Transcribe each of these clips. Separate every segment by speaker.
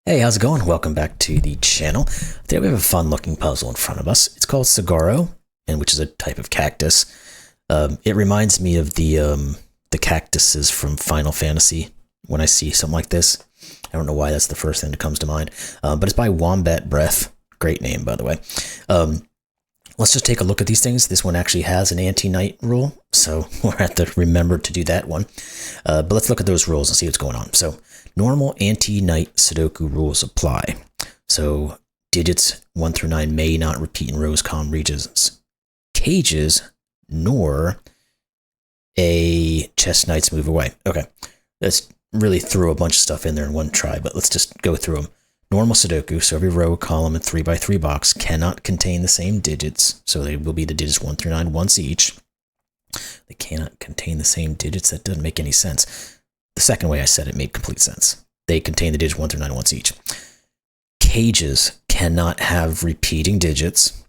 Speaker 1: Hey, how's it going? Welcome back to the channel. Today we have a fun looking puzzle in front of us. It's called Saguaro, and which is a type of cactus. It reminds me of the cactuses from Final Fantasy when I see something like this. I don't know why that's the first thing that comes to mind, but it's by WombatBreath. Great name, by the way. Let's just take a look at these things. This one actually has an Anti Knight rule, so we'll have to remember to do that one. But let's look at those rules and see what's going on. So normal Anti Knight Sudoku rules apply. So digits 1 through 9 may not repeat in rows, column, regions, cages, nor a chess knight's move away. Okay, let's really throw a bunch of stuff in there in one try, but let's just go through them. Normal Sudoku, so every row, column, and 3x3 box cannot contain the same digits, so they will be the digits 1 through 9 once each. They cannot contain the same digits. That doesn't make any sense. The second way I said it made complete sense. They contain the digits 1 through 9 once each. Cages cannot have repeating digits.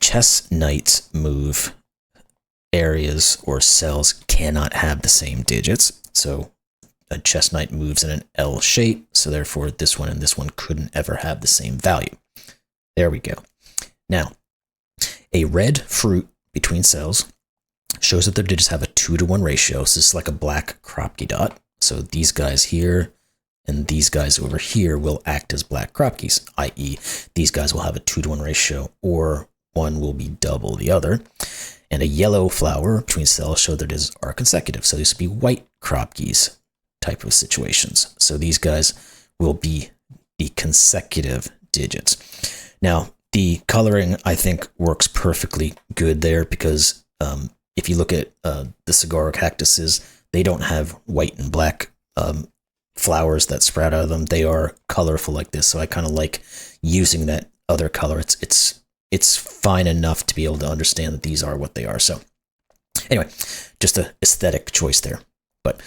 Speaker 1: Chess knights move areas or cells cannot have the same digits. So a chess knight moves in an L shape, so therefore this one and this one couldn't ever have the same value. There we go. Now, a red fruit between cells shows that their digits have a 2-to-1 ratio. So this is like a black Kropki dot. So these guys here and these guys over here will act as black Kropkis, i.e. these guys will have a 2-to-1 ratio, or one will be double the other. And a yellow flower between cells show their digits are consecutive. So these would be white Kropkis type of situations. So these guys will be the consecutive digits. Now, the coloring, I think, works perfectly good there because if you look at the Saguaro cactuses, they don't have white and black flowers that sprout out of them. They are colorful like this. So I kind of like using that other color. It's fine enough to be able to understand that these are what they are. So anyway, just an aesthetic choice there. But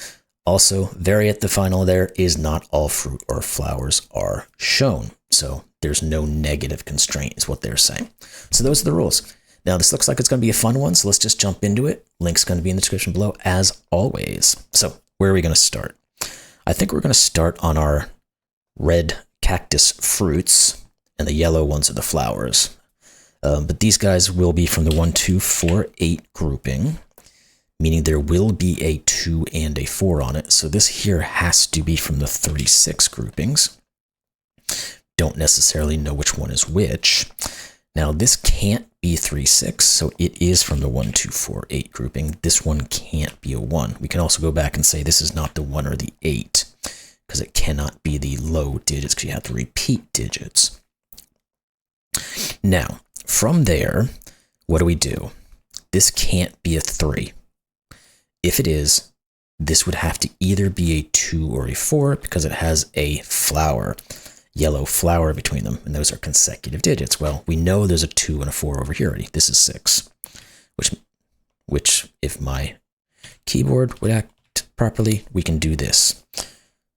Speaker 1: also, very at the final there is not all fruit or flowers are shown. So there's no negative constraint is what they're saying. So those are the rules. Now this looks like it's going to be a fun one. So let's just jump into it. Link's going to be in the description below as always. So where are we going to start? I think we're going to start on our red cactus fruits and the yellow ones are the flowers. But these guys will be from the 1, 2, 4, 8 grouping, meaning there will be a 2 and a 4 on it. So this here has to be from the 36 groupings. Don't necessarily know which one is which. Now this can't be 3, 6, so it is from the 1, 2, 4, 8 grouping. This one can't be a 1. We can also go back and say this is not the 1 or the 8, because it cannot be the low digits, because you have to repeat digits. Now, from there, what do? This can't be a 3. If it is, this would have to either be a 2 or a 4 because it has a flower, yellow flower between them, and those are consecutive digits. Well, we know there's a 2 and a 4 over here already. This is 6, which if my keyboard would act properly, we can do this.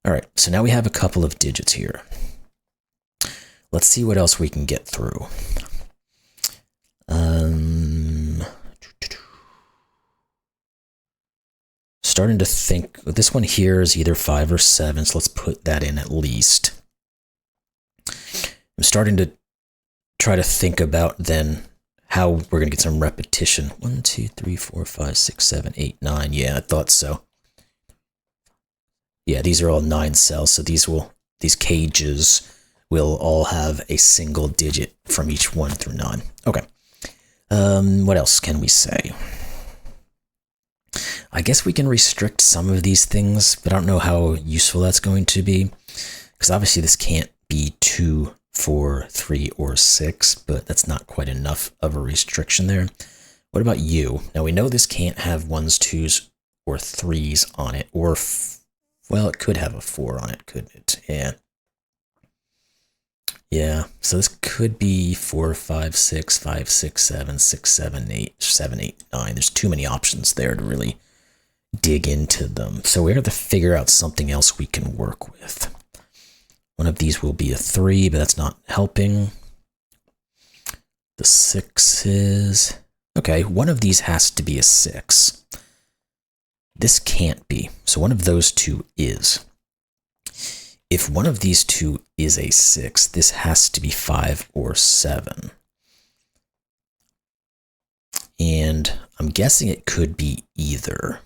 Speaker 1: All right, so now we have a couple of digits here. Let's see what else we can get through. Starting to think, this one here is either 5 or 7, so let's put that in at least. I'm starting to try to think about then how we're going to get some repetition. 1, 2, 3, 4, 5, 6, 7, 8, 9. Yeah, I thought so. Yeah, these are all 9 cells, so these cages will all have a single digit from each 1 through 9. Okay. What else can we say? I guess we can restrict some of these things, but I don't know how useful that's going to be. Because obviously this can't be 2, 4, 3, or 6, but that's not quite enough of a restriction there. What about you? Now we know this can't have 1s, 2s, or 3s on it, or, well, it could have a 4 on it, couldn't it? Yeah. Yeah, so this could be 4, 5, 6, 5, 6, 7, 6, 7, 8, 7, 8, 9. There's too many options there to really dig into them. So we have to figure out something else we can work with. One of these will be a 3, but that's not helping. The 6s. Okay, one of these has to be a 6. This can't be. So one of those two is. if one of these two is a 6, this has to be 5 or 7. And I'm guessing it could be either.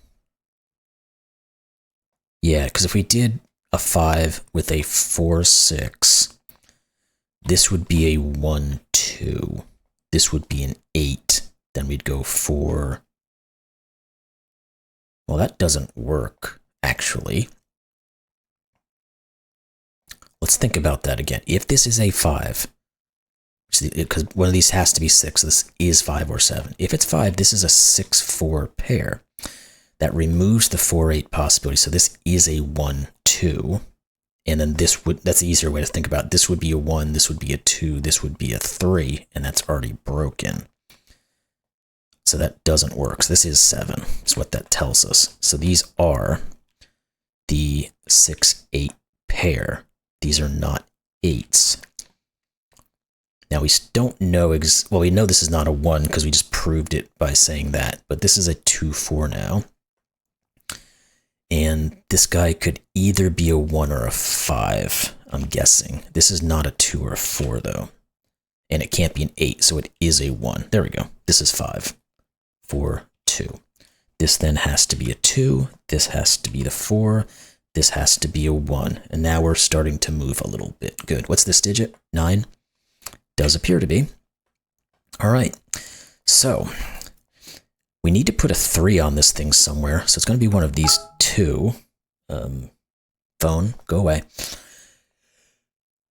Speaker 1: Yeah, because if we did a 5 with a 4, 6, this would be a 1, 2. This would be an 8. Then we'd go 4. Well, that doesn't work, actually. Let's think about that again. If this is a 5, because one of these has to be 6, so this is 5 or 7. If it's 5, this is a 6, 4 pair. That removes the 4, 8 possibility, so this is a 1, 2. And then this would, that's the easier way to think about it. This would be a 1, this would be a 2, this would be a 3, and that's already broken. So that doesn't work. So this is 7, is what that tells us. So these are the 6, 8 pair. These are not 8s. Now we don't know, well, we know this is not a 1 because we just proved it by saying that, but this is a 2, 4 now. And this guy could either be a 1 or a 5, I'm guessing. This is not a 2 or a 4 though. And it can't be an 8, so it is a 1. There we go. This is 5, 4, 2. This then has to be a 2, this has to be the 4, this has to be a 1. And now we're starting to move a little bit. Good. What's this digit? 9? Does appear to be. All right. So we need to put a 3 on this thing somewhere. So it's going to be one of these two. Phone, go away.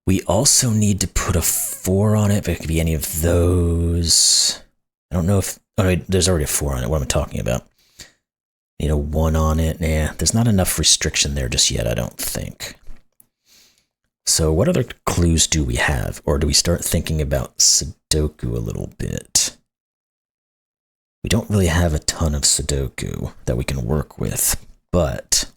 Speaker 1: We also need to put a 4 on it, but it could be any of those. I don't know if, oh, wait, there's already a 4 on it. What am I talking about? Need a 1 on it. Nah, there's not enough restriction there just yet, I don't think. So what other clues do we have? Or do we start thinking about Sudoku a little bit? We don't really have a ton of Sudoku that we can work with, but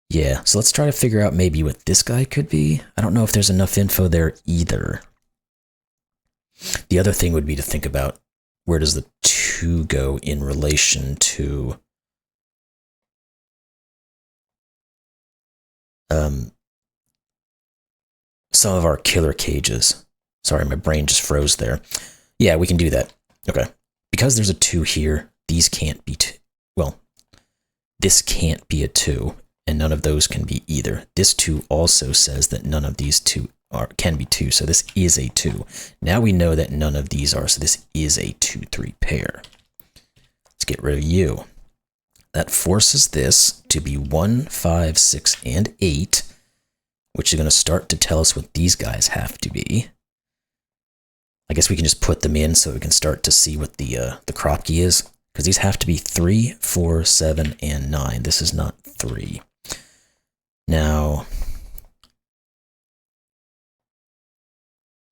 Speaker 1: yeah, so let's try to figure out maybe what this guy could be. I don't know if there's enough info there either. The other thing would be to think about where does the 2 go in relation to some of our killer cages. Sorry, my brain just froze there. Yeah, we can do that. Okay. Because there's a 2 here, these can't be 2. Well, this can't be a 2, and none of those can be either. This 2 also says that none of these 2 can be 2, so this is a 2. Now we know that none of these are, so this is a 2, 3 pair. Let's get rid of you. That forces this to be 1, 5, 6, and 8, which is going to start to tell us what these guys have to be. I guess we can just put them in so we can start to see what the Kropki is, because these have to be 3, 4, 7, and 9. This is not 3. Now,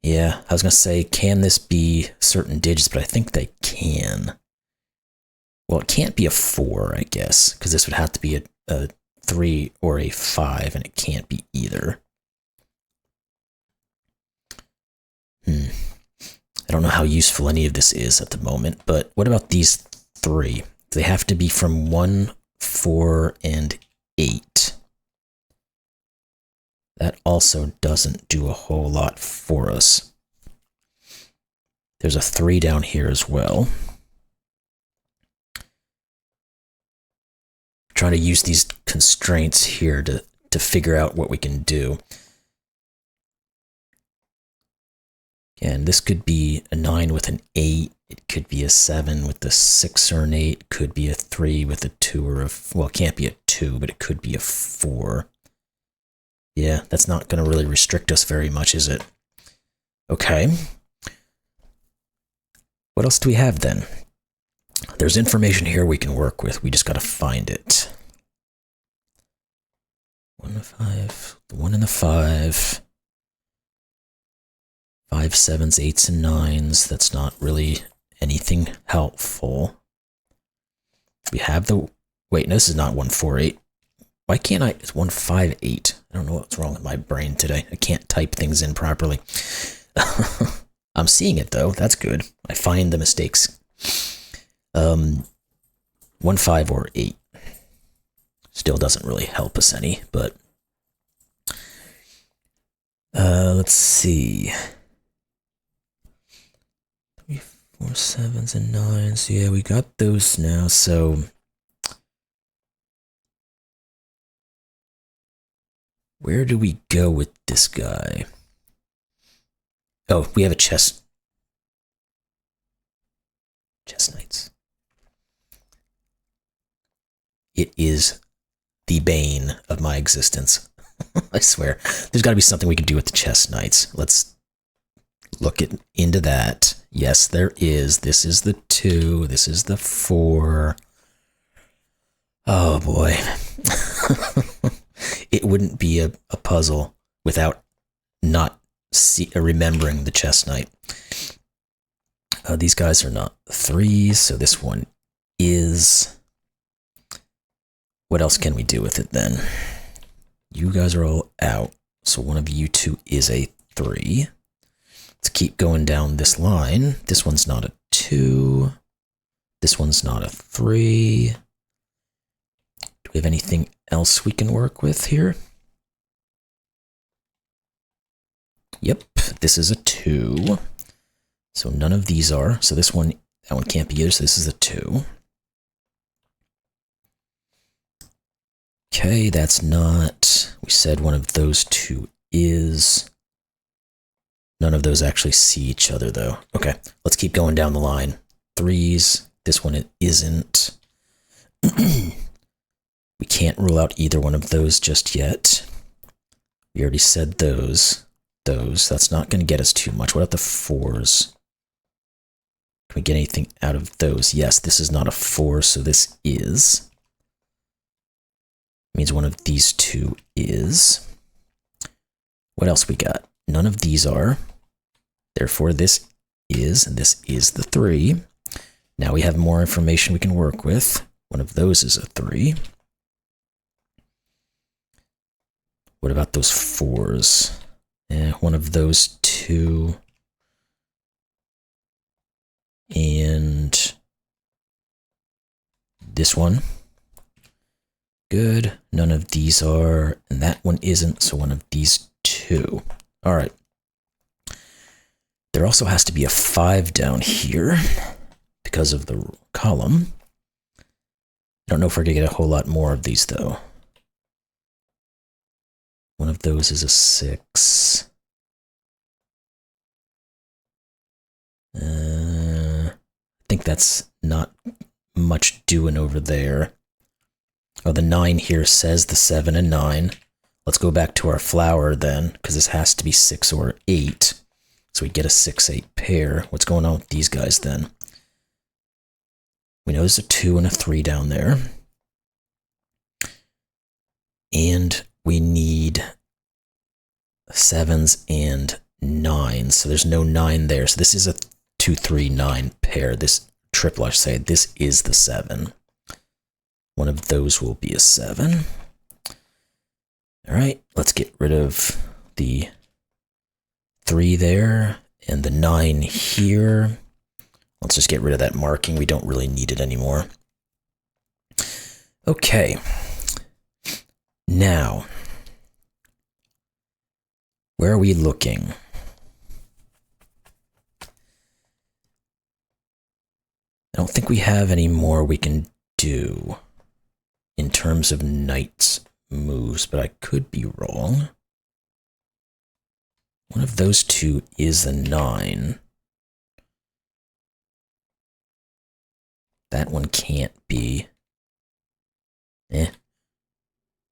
Speaker 1: yeah, I was going to say, can this be certain digits, but I think they can. Well, it can't be a 4, I guess, because this would have to be a 3 or a 5, and it can't be either. I don't know how useful any of this is at the moment, but what about these 3? They have to be from 1, 4, and 8. That also doesn't do a whole lot for us. There's a 3 down here as well. Trying to use these constraints here to figure out what we can do. And this could be a 9 with an 8. It could be a 7 with a 6 or an 8. Could be a 3 with a 2 or a, well, it can't be a 2, but it could be a 4. Yeah, that's not going to really restrict us very much, is it? Okay. What else do we have then? There's information here we can work with. We just got to find it. 1 and 5. The 1 and the 5. 5, 7s, 8s, and 9s. That's not really anything helpful. We have the... Wait, no, this is not 1, 4, 8. Why can't I... It's 1, 5, 8. I don't know what's wrong with my brain today. I can't type things in properly. I'm seeing it, though. That's good. I find the mistakes. 1, 5, or 8. Still doesn't really help us any, but let's see. 3, 4, 7s and 9s. Yeah, we got those now, so where do we go with this guy? Oh, we have a chess knights. It is the bane of my existence. I swear. There's got to be something we can do with the chess knights. Let's look into that. Yes, there is. This is the 2. This is the 4. Oh, boy. It wouldn't be a puzzle without not remembering the chess knight. These guys are not 3s, so this one is. What else can we do with it then? You guys are all out, so one of you two is a 3. Let's keep going down this line. This one's not a 2. This one's not a 3. Do we have anything else we can work with here? Yep, this is a 2. So none of these are. So that one can't be either, so this is a 2. Okay, that's not. We said one of those 2 is. None of those actually see each other, though. Okay, let's keep going down the line. 3s. This one it isn't. We can't rule out either one of those just yet. We already said those. That's not going to get us too much. What about the 4s? Can we get anything out of those? Yes, this is not a 4, so this is. Means one of these 2 is. What else we got? None of these are. Therefore, this is, and this is the 3. Now we have more information we can work with. One of those is a 3. What about those 4s? One of those 2. And this one. Good. None of these are, and that one isn't, so one of these 2. All right. There also has to be a 5 down here because of the column. I don't know if we're going to get a whole lot more of these, though. One of those is a 6. I think that's not much doing over there. Oh, the 9 here says the 7 and 9. Let's go back to our flower then, because this has to be 6 or 8. So we get a 6-8 pair. What's going on with these guys then? We know there's a 2 and a 3 down there. And we need 7s and 9s. So there's no 9 there. So this is a 2-3-9 pair. This triple, I should say. This is the 7. One of those will be a 7. All right, let's get rid of the 3 there and the 9 here. Let's just get rid of that marking. We don't really need it anymore. Okay. Now, where are we looking? I don't think we have any more we can do in terms of knight's moves, but I could be wrong. One of those 2 is a 9. That one can't be.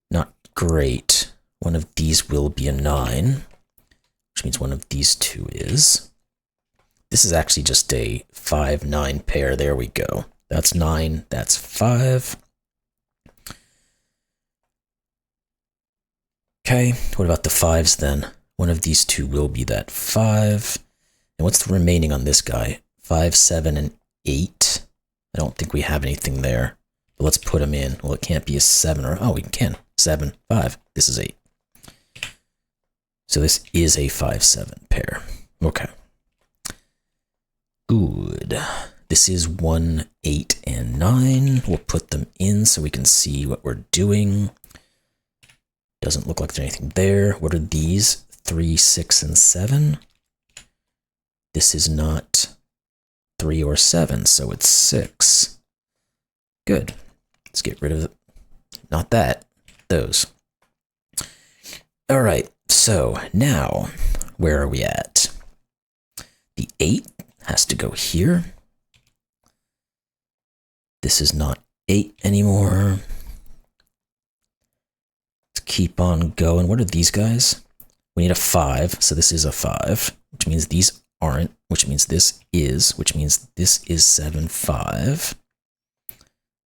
Speaker 1: Not great. One of these will be a 9, which means one of these 2 is. This is actually just a 5-9 pair. There we go. That's 9, that's 5. Okay, what about the 5s then? One of these 2 will be that 5. And what's the remaining on this guy? 5, 7, and 8. I don't think we have anything there. But let's put them in. Well, it can't be a 7 or... Oh, we can. 7, 5. This is 8. So this is a 5-7 pair. Okay. Good. this is 1, 8, and 9. We'll put them in so we can see what we're doing. Doesn't look like there's anything there. What are these? 3, 6, and 7. This is not 3 or 7, so it's 6. Good. Let's get rid of it. Not that. Those. All right. So now, where are we at? The 8 has to go here. This is not 8 anymore. Let's keep on going. What are these guys? We need a 5, so this is a 5, which means these aren't, which means this is, which means this is 7, 5.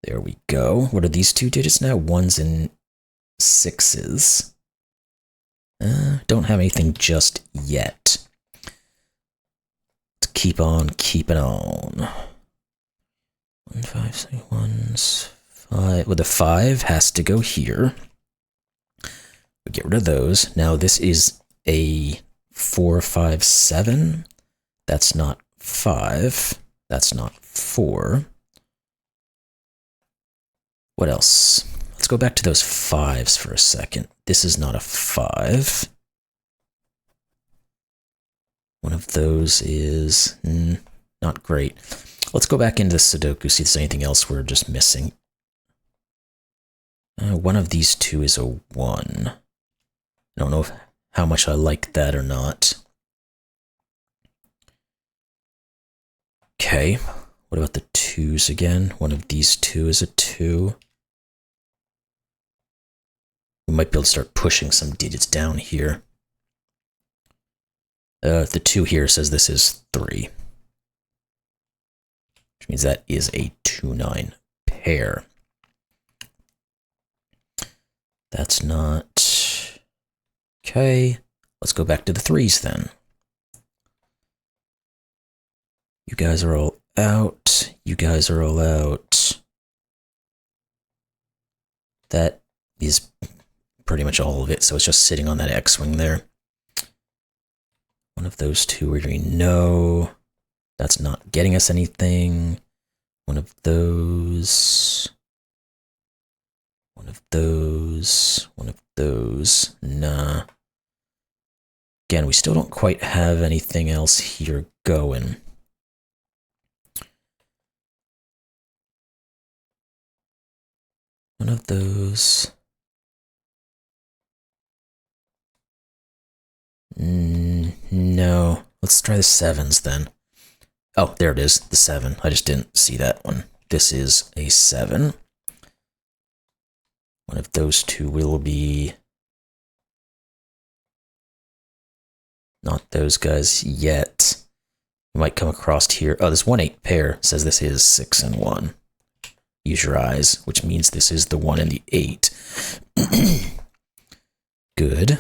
Speaker 1: There we go. What are these two digits now? 1s and 6s. Don't have anything just yet. Let's keep on keeping on. 1, 5, 6, 1s, 5. Well, the 5 has to go here. We get rid of those. Now this is a 4, 5, 7. That's not 5. That's not 4. What else? Let's go back to those 5s for a second. This is not a 5. One of those is not great. Let's go back into the Sudoku, see if there's anything else we're just missing. One of these two is a 1. I don't know how much I like that or not. Okay, what about the 2s again? One of these two is a 2. We might be able to start pushing some digits down here. The 2 here says this is 3. Which means that is a 2-9 pair. That's not... Okay, let's go back to the 3s then. You guys are all out. You guys are all out. That is pretty much all of it, so it's just sitting on that X-wing there. One of those two we're doing no. That's not getting us anything. One of those. One of those. One of those. Nah. Again, we still don't quite have anything else here going. One of those. No. Let's try the 7s then. Oh, there it is, the 7. I just didn't see that one. This is a 7. One of those two will be... not those guys yet. You might come across here. Oh, this 1-8 pair says this is 6 and 1. Use your eyes, which means this is the 1 and the 8. Good.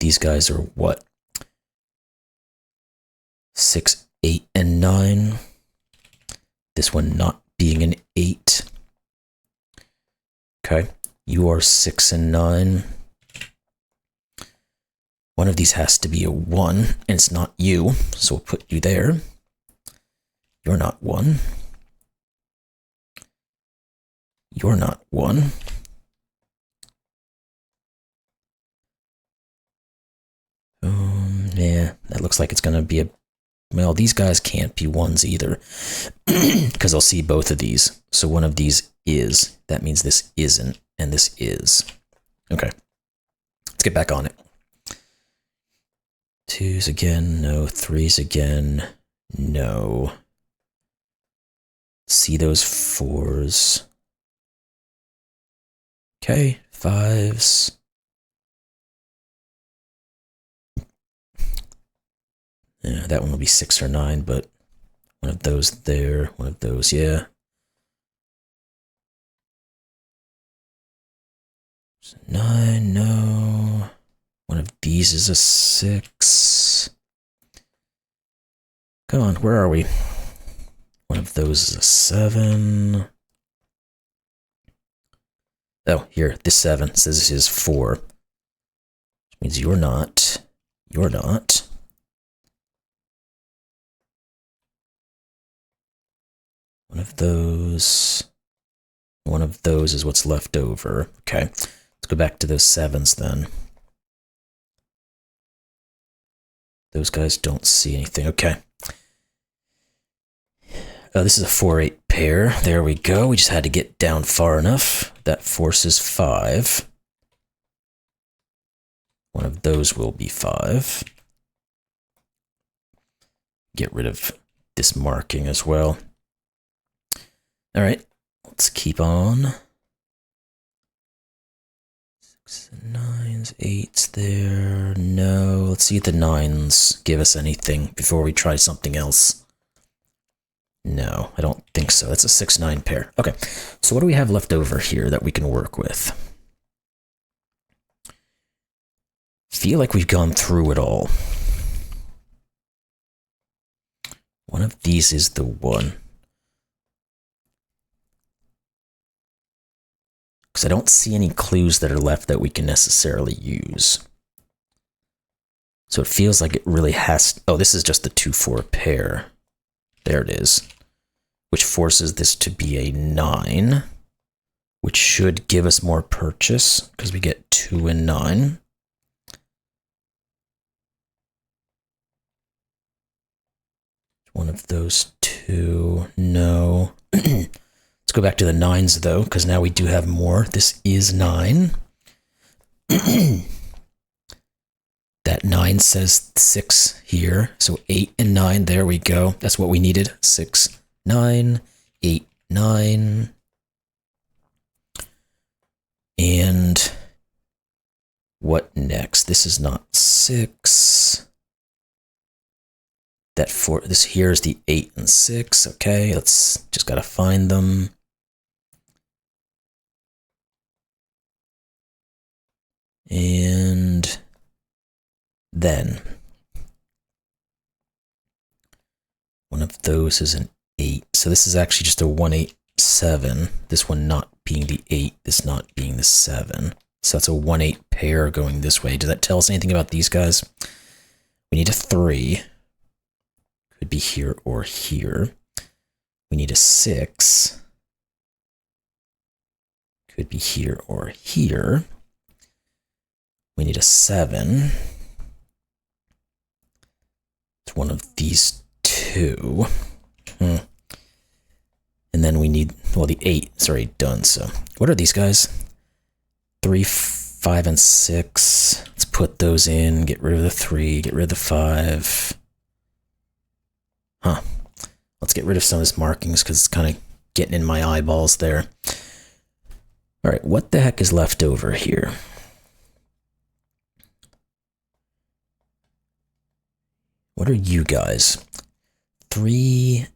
Speaker 1: These guys are what? 6, 8, and 9. This one not being an 8. Okay. You are 6 and 9. One of these has to be a 1, and it's not you, so we'll put you there. You're not 1. You're not 1. Yeah, that looks like it's going to be a... Well, these guys can't be 1s either, because I'll see both of these. So one of these is. That means this isn't, and this is. Okay. Let's get back on it. 2s again, no. 3s again, no. See those 4s. Okay, 5s. Yeah, that one will be 6 or 9, but one of those there, one of those, yeah. 9, no. One of these is a 6. Come on, where are we? One of those is a 7. Oh, here, this 7 says this is 4. Which means you're not. You're not. One of those is what's left over. Okay, let's go back to those 7s then. Those guys don't see anything. Okay. This is a 4-8 pair. There we go. We just had to get down far enough. That forces 5. One of those will be 5. Get rid of this marking as well. All right, let's keep on. 6 and 9s, 8s there. No, let's see if the 9s give us anything before we try something else. No, I don't think so. That's a 6-9 pair. Okay, so what do we have left over here that we can work with? Feel like we've gone through it all. One of these is the one. Because I don't see any clues that are left that we can necessarily use. So it feels like it really has... Oh, this is just the 2-4 pair. There it is. Which forces this to be a 9. Which should give us more purchase, because we get 2 and 9. One of those 2. No. Let's go back to the 9s, though, because now we do have more. This is 9. That 9 says 6 here. So 8 and 9, there we go. That's what we needed. 6, 9, 8, 9. And what next? This is not 6. That 4, this here is the 8 and 6. Okay, let's just gotta find them. And then one of those is an 8. So this is actually just a 1, 8, 7. This one not being the 8, this not being the 7. So that's a 1, 8 pair going this way. Does that tell us anything about these guys? We need a 3. Could be here or here. We need a 6. Could be here or here. We need a 7. It's one of these 2. And then we need, well, the 8 is already done, so. What are these guys? 3, 5, and 6. Let's put those in, get rid of the 3, get rid of the 5. Huh. Let's get rid of some of this markings because it's kind of getting in my eyeballs there. All right, what the heck is left over here? What are you guys? 3,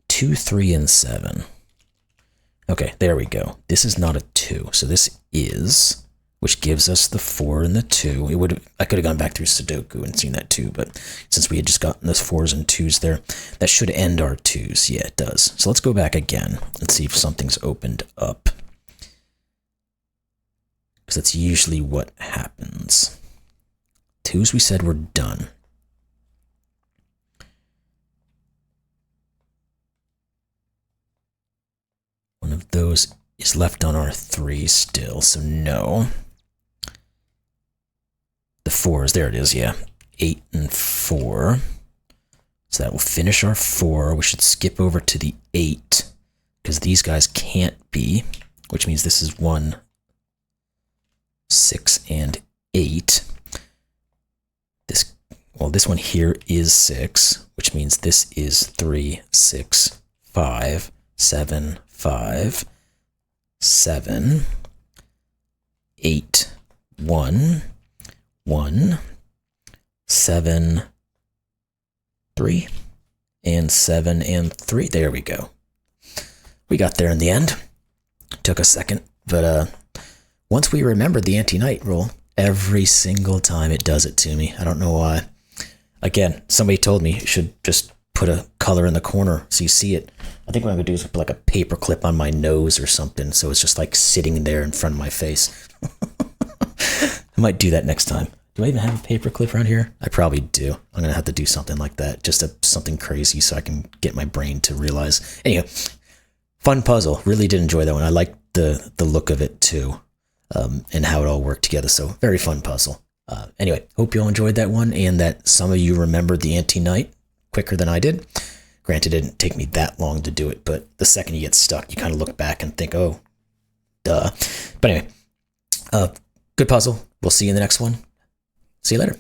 Speaker 1: 2, 3, and 7. Okay, there we go. This is not a 2, so this is, which gives us the 4 and the 2. I could have gone back through Sudoku and seen that too, but since we had just gotten those 4s and 2s there, that should end our 2s. Yeah, it does. So let's go back again and see if something's opened up. Because that's usually what happens. 2s we said were done. One of those is left on our 3 still, so no. The 4s, there it is, yeah. 8 and 4. So that will finish our 4. We should skip over to the 8, because these guys can't be, which means this is 1, 6, and 8. This one here is 6, which means this is 3, 6, 5, 7, 5, 7, 8, 1, 1, 7, 3, and 7, and 3. There we go. We got there in the end. Took a second, but once we remembered the Anti-Knight rule, every single time it does it to me. I don't know why. Again, somebody told me you should just put a color in the corner so you see it. I think what I'm going to do is put like a paper clip on my nose or something, so it's just like sitting there in front of my face. I might do that next time. Do I even have a paper clip around here? I probably do. I'm going to have to do something like that, just something crazy so I can get my brain to realize. Anyway, Fun puzzle. Really did enjoy that one. I liked the look of it too, and how it all worked together. So very fun puzzle. Anyway, hope you all enjoyed that one, and that some of you remembered the Anti Knight quicker than I did. Granted, it didn't take me that long to do it, but the second you get stuck, you kind of look back and think, oh, duh. But anyway, good puzzle. We'll see you in the next one. See you later.